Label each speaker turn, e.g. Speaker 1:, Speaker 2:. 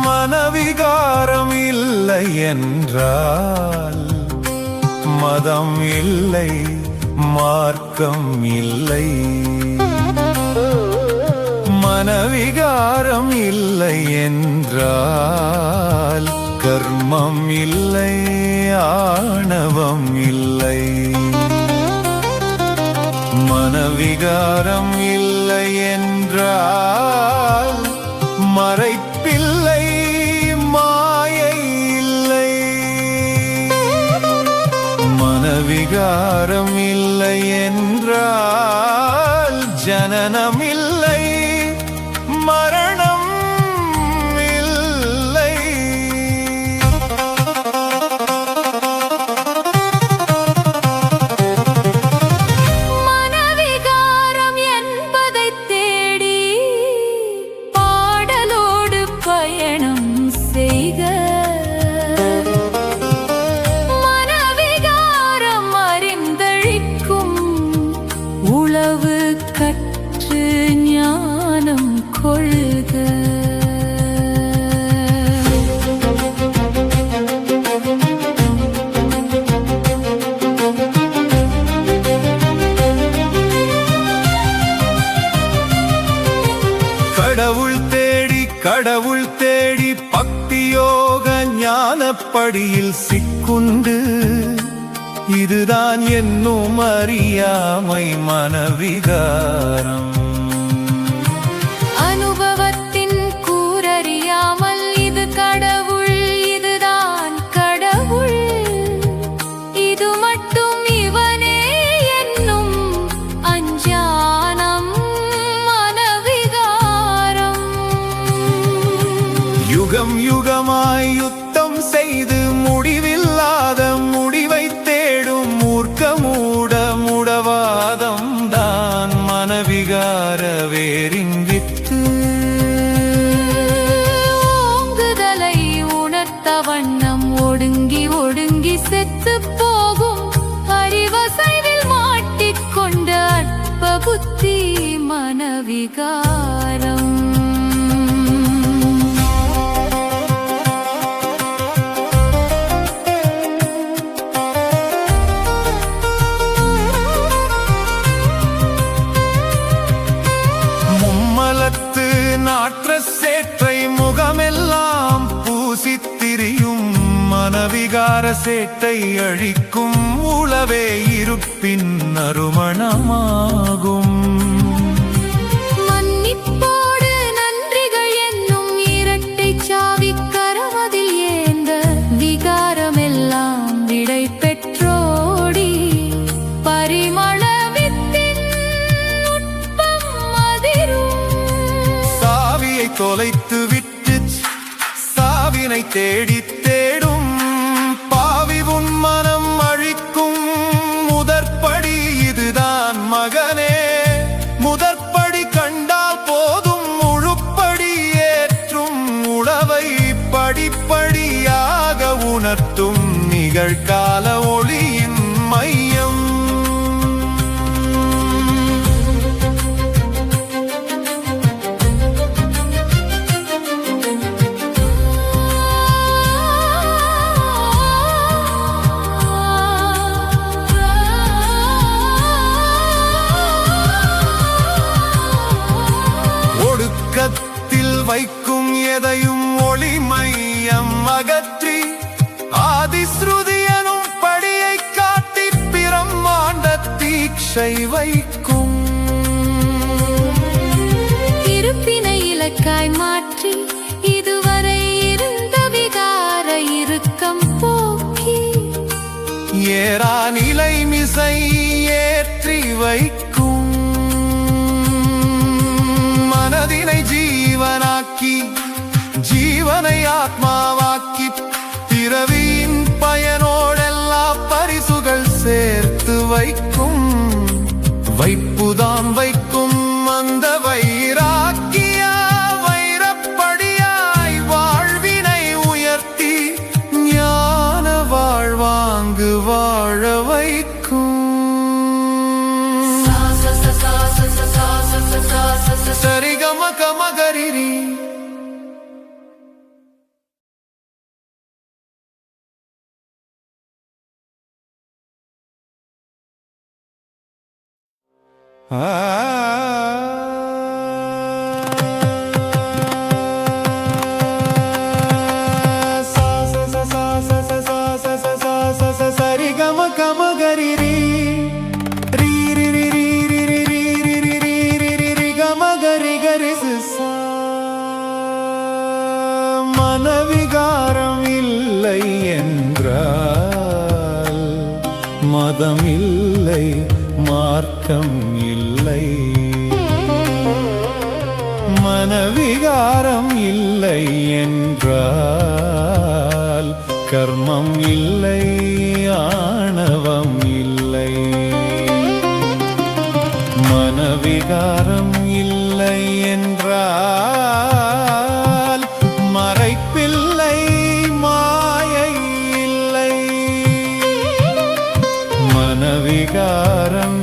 Speaker 1: மனவிகாரம் இல்லை என்றால் மதம் இல்லை, மார்க்கம் இல்லை. மனவிகாரம் இல்லை என்றால் கர்மம் இல்லை, ஆணவம் இல்லை. மனவிகாரம் இல்லை என்றால் மறைப்பில்லை, மாயை இல்லை. மனவிகாரம் இல்லை என்றால் ஜனனம் இல்லை, மரணம் இல்லை.
Speaker 2: மனவிகாரம் என்பதை தேடி பாடலோடு பயணம் செய்க. மனவிகாரம் அறிந்தழிக்கும் உளவு கற்று ஞானம் கொள்க.
Speaker 1: கடவுள் தேடி பக்தியோக ஞானப்படியில் சிக்குண்டு, இதுதான் என்னும் அறியாமை மனவிகாரம்.
Speaker 2: அனுபவத்தின் கூறறியாமல் இது கடவுள், இதுதான் கடவுள், இது மட்டும் இவனே என்னும் அஞ்ஞானம் மனவிகாரம்.
Speaker 1: யுகம் யுகமாய் யுத்தம் செய்து முடிவில்லாத முடிவை தேடும் மூர்க்க மூடவாதம் தான் மனவிகார வேரின் வித்து.
Speaker 2: ஓங்குதலை உணர்த்த வண்ணம் ஒடுங்கி ஒடுங்கி செத்து போகும் அறிவசைவில் மாட்டிக்கொண்ட அற்ப புத்தி மனவிகாரம்.
Speaker 1: நாற்ற சேற்றை முகமெல்லாம் பூசித்திரியும் மனவிகார சேட்டை அழிக்கும் உளவே இருப்பின் நறுமணமாகும்.
Speaker 2: மன்னிப்போடு நன்றிகள் என்னும் இரட்டை சாவி கரமதில் ஏந்த விகாரமெல்லாம் விடை பெற்றோடி பரிமள
Speaker 1: தொலைத்து விட்டு சாவினை தேடி தேடும் பாவி உன் மனம் அழிக்கும் முதற்படி இதுதான் மகனே. முதற்படி கண்டால் போதும் முழுப்படி ஏற்றும் உளவை படிப்படியாக உணர்த்தும் நிகழ்கால ஒளியின் மையம். வைக்கும் எதையும் ஒளி மையம் அகற்றி ஆதிஸ்ருதி எனும் படியை காட்டி பிரம்மாண்ட தீட்சை வைக்கும்.
Speaker 2: இருப்பினை இலக்காய் மாற்றி இதுவரை இருந்த விகார இறுக்கம் போக்கி
Speaker 1: ஏறா நிலை மிசை ஏற்றி வைக்கும். மனதினை ஜீவனாக்கி ஜீவனை ஆத்மாவாக்கி பிறவியின் பயனோடெல்லா பரிசுகள் சேர்த்து வைக்கும். வைப்புதாம் வைக்கும் அந்த வைராக்கிய வைரப்படியாய் வாழ்வினை உயர்த்தி ஞான வாழ்வாங்கு வாழ வைக்கும். சரிகம கமகரிரி சரிகம கமகரிரி மனவிகாரம் இல்லை என்றால் மதம் இல்லை மார்க்கம் இல்லை. மனவிகாரம் இல்லை என்றால் கர்மம் இல்லை ஆணவம் இல்லை. மனவிகாரம் இல்லை என்றால் மறைப்பில்லை மாயை இல்லை. மனவிகாரம்